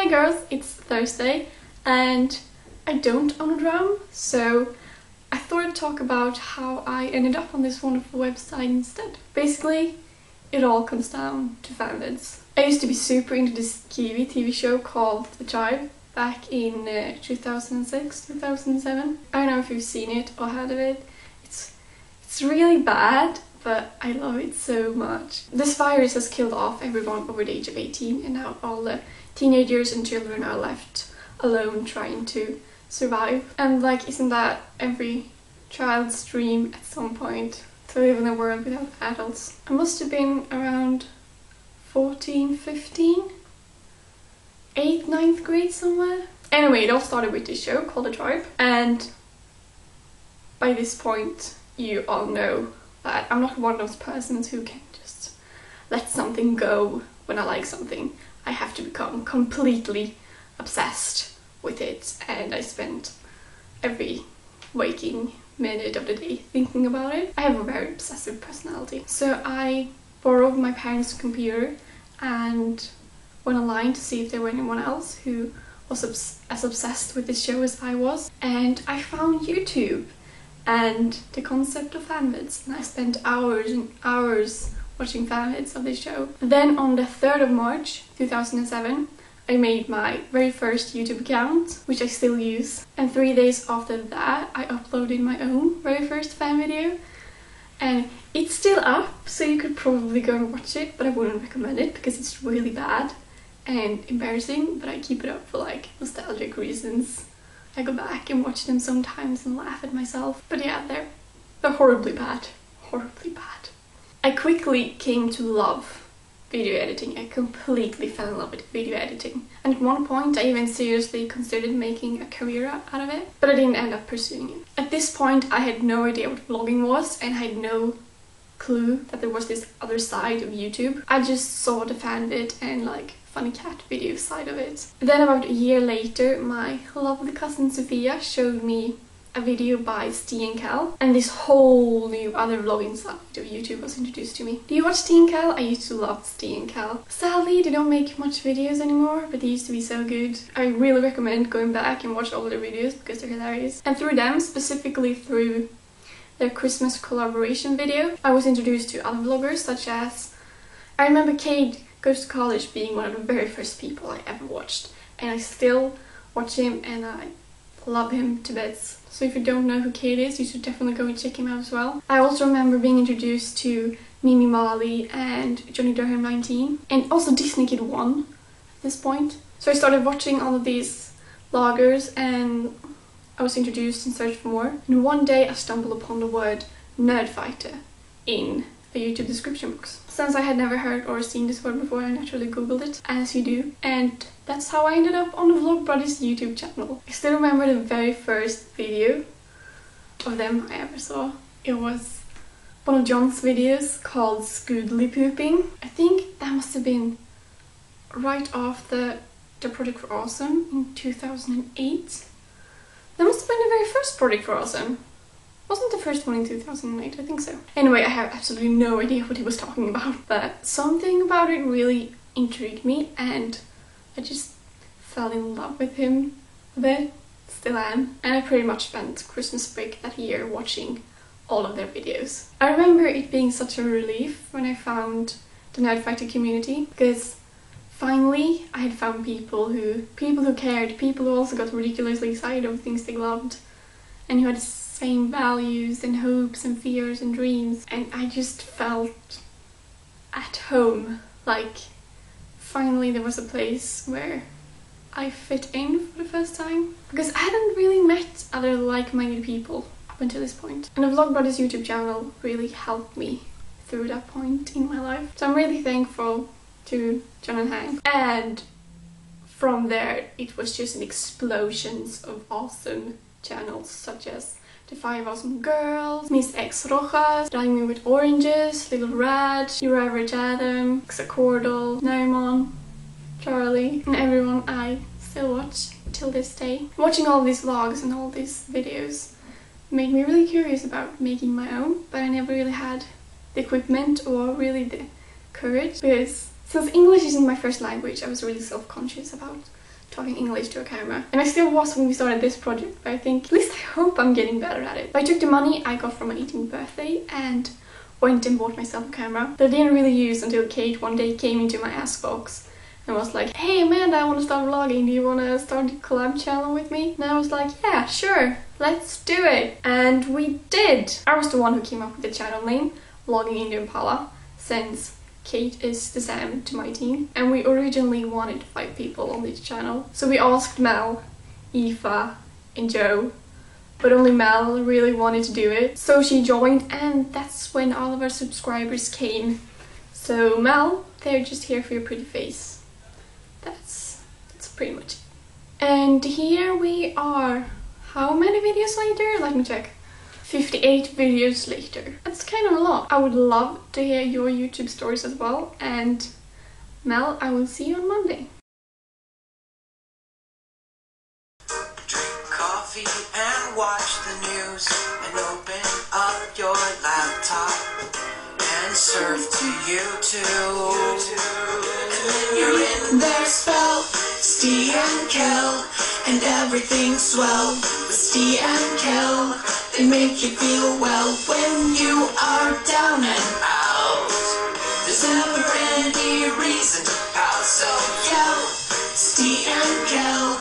Hi girls, it's Thursday and I don't own a drum, so I thought I'd talk about how I ended up on this wonderful website instead. Basically, it all comes down to fanvids. I used to be super into this Kiwi TV show called The Tribe back in 2006, 2007. I don't know if you've seen it or heard of it. It's really bad, but I love it so much. This virus has killed off everyone over the age of 18 and now all the teenagers and children are left alone trying to survive. And like, isn't that every child's dream at some point? To live in a world without adults. I must have been around 14, 15? 8th, 9th grade somewhere. Anyway, it all started with this show called The Tribe, and by this point you all know that I'm not one of those persons who can just let something go when I like something. I have to become completely obsessed with it, and I spent every waking minute of the day thinking about it. I have a very obsessive personality. So I borrowed my parents' computer and went online to see if there were anyone else who was as obsessed with this show as I was. And I found YouTube and the concept of fanvids, and I spent hours and hours watching fanvids of this show. Then on the 3rd of March 2007, I made my very first YouTube account, which I still use, and 3 days after that I uploaded my own very first fan video, and it's still up, so you could probably go and watch it, but I wouldn't recommend it because it's really bad and embarrassing, but I keep it up for like nostalgic reasons. I go back and watch them sometimes and laugh at myself, but yeah, they're horribly bad, horribly bad. I quickly came to love video editing. I completely fell in love with video editing, and at one point I even seriously considered making a career out of it, but I didn't end up pursuing it. At this point I had no idea what vlogging was, and I had no clue that there was this other side of YouTube. I just saw the fanvid and like funny cat video side of it. Then about a year later, my lovely cousin Sophia showed me a video by Steve and Cal, and this whole new other vlogging side of YouTube was introduced to me. Do you watch Steve and Cal? I used to love Steve and Cal. Sadly, they don't make much videos anymore, but they used to be so good. I really recommend going back and watch all their videos because they're hilarious. And through them, specifically through their Christmas collaboration video, I was introduced to other vloggers such as, I remember Cade Goes to College being one of the very first people I ever watched, and I still watch him and I love him to bits. So if you don't know who Cade is, you should definitely go and check him out as well. I also remember being introduced to Mimi Mali and Johnny Durham 19, and also Disney Kid 1 at this point. So I started watching all of these vloggers and I was introduced and searched for more. And one day I stumbled upon the word Nerdfighter in a YouTube description box. Since I had never heard or seen this word before, I naturally googled it, as you do, and that's how I ended up on the Vlogbrothers YouTube channel. I still remember the very first video of them I ever saw. It was one of John's videos called Scoodly Pooping. I think that must have been right after the Project for Awesome in 2008. That must have been the very first Project for Awesome. Wasn't the first one in 2008? I think so. Anyway, I have absolutely no idea what he was talking about, but something about it really intrigued me and I just fell in love with him a bit. Still am. And I pretty much spent Christmas break that year watching all of their videos. I remember it being such a relief when I found the Nerdfighter community, because finally I had found people who cared, people who also got ridiculously excited over things they loved and who had same values and hopes and fears and dreams, and I just felt at home. Like, finally there was a place where I fit in for the first time, because I hadn't really met other like-minded people up until this point, and the Vlogbrothers YouTube channel really helped me through that point in my life. So I'm really thankful to John and Hank, and from there it was just an explosion of awesome channels such as The 5 Awesome Girls, Miss X Rojas, Rhyming with Oranges, Little Raj, Your Average Adam, Xacordal, Naimon, Charlie, and everyone I still watch till this day. Watching all these vlogs and all these videos made me really curious about making my own, but I never really had the equipment or really the courage, because since English isn't my first language, I was really self-conscious about talking English to a camera. And I still was when we started this project, but I think, at least I hope I'm getting better at it. I took the money I got from my 18th birthday and went and bought myself a camera that I didn't really use until Kate one day came into my ask box and was like, "Hey Amanda, I want to start vlogging, do you want to start a collab channel with me?" And I was like, yeah, sure, let's do it. And we did! I was the one who came up with the channel name, Vlogging in the Impala, since Kate is the Sam to my team. And we originally wanted 5 people on this channel. So we asked Mel, Aoife and Joe, but only Mel really wanted to do it. So she joined, and that's when all of our subscribers came. So Mel, they're just here for your pretty face. That's pretty much it. And here we are. How many videos later? Let me check. 58 videos later. That's kind of a lot. I would love to hear your YouTube stories as well. And Mel, I will see you on Monday. Drink coffee and watch the news and open up your laptop and surf to YouTube. And then you're in their spell, Steve and Kel, and everything's swell with Steve and Kel. They make you feel well when you are